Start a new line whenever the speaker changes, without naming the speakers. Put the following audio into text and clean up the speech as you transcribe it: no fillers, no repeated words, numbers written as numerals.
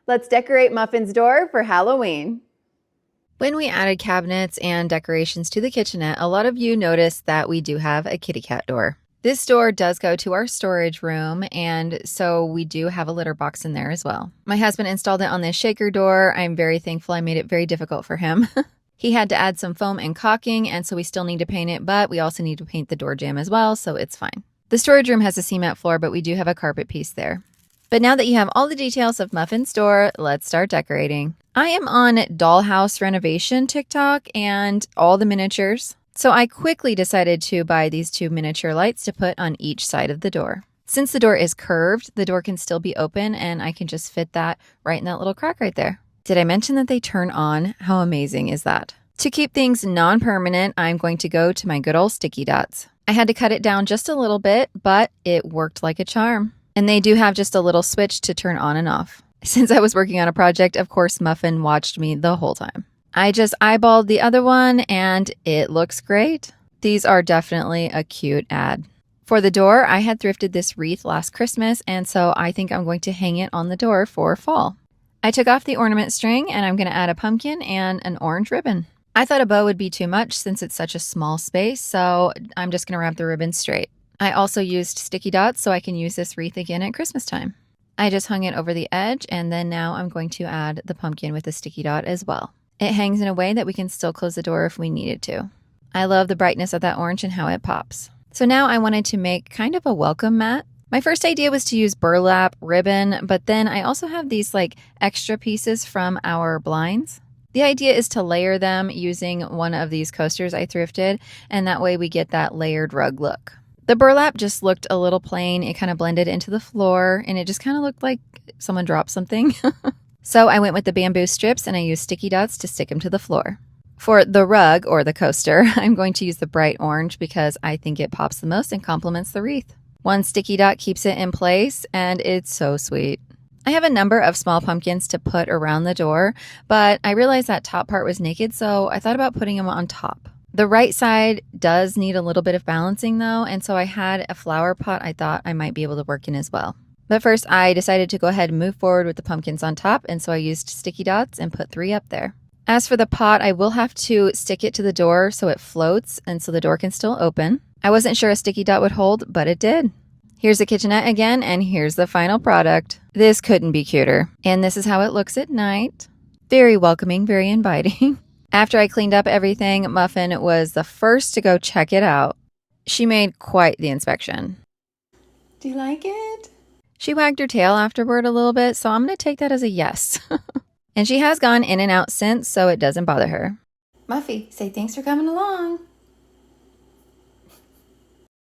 Let's decorate Muffin's door for Halloween.
When we added cabinets and decorations to the kitchenette, a lot of you noticed that we do have a kitty cat door. This door does go to our storage room, and so we do have a litter box in there as well. My husband installed it on this shaker door. I'm very thankful. I made it very difficult for him. He had to add some foam and caulking, and so we still need to paint it, but we also need to paint the door jamb as well, so it's fine. The storage room has a cement floor, but we do have a carpet piece there. But now that you have all the details of Muffin's door, let's start decorating. I am on Dollhouse Renovation TikTok and all the miniatures. So I quickly decided to buy these 2 miniature lights to put on each side of the door. Since the door is curved, the door can still be open and I can just fit that right in that little crack right there. Did I mention that they turn on? How amazing is that? To keep things non-permanent, I'm going to go to my good old sticky dots. I had to cut it down just a little bit, but it worked like a charm. And they do have just a little switch to turn on and off. Since I was working on a project, of course, Muffin watched me the whole time. I just eyeballed the other one and it looks great. These are definitely a cute ad. For the door, I had thrifted this wreath last Christmas, and so I think I'm going to hang it on the door for fall. I took off the ornament string and I'm going to add a pumpkin and an orange ribbon. I thought a bow would be too much since it's such a small space, so I'm just going to wrap the ribbon straight. I also used sticky dots so I can use this wreath again at Christmas time. I just hung it over the edge, and then now I'm going to add the pumpkin with a sticky dot as well. It hangs in a way that we can still close the door if we needed to. I love the brightness of that orange and how it pops. So now I wanted to make kind of a welcome mat. My first idea was to use burlap ribbon, but then I also have these extra pieces from our blinds. The idea is to layer them using one of these coasters I thrifted, and that way we get that layered rug look. The burlap just looked a little plain. It kind of blended into the floor, and it just kind of looked like someone dropped something. So I went with the bamboo strips, and I used sticky dots to stick them to the floor. For the rug, or the coaster, I'm going to use the bright orange because I think it pops the most and complements the wreath. One sticky dot keeps it in place, and it's so sweet. I have a number of small pumpkins to put around the door, but I realized that top part was naked, so I thought about putting them on top. The right side does need a little bit of balancing though, and so I had a flower pot I thought I might be able to work in as well. But first I decided to go ahead and move forward with the pumpkins on top, and so I used sticky dots and put 3 up there. As for the pot, I will have to stick it to the door so it floats and so the door can still open. I wasn't sure a sticky dot would hold, but it did. Here's the kitchenette again, and here's the final product. This couldn't be cuter. And this is how it looks at night. Very welcoming, very inviting. After I cleaned up everything, Muffin was the first to go check it out. She made quite the inspection.
Do you like it?
She wagged her tail afterward a little bit, so I'm going to take that as a yes. And she has gone in and out since, so it doesn't bother her.
Muffy, say thanks for coming along.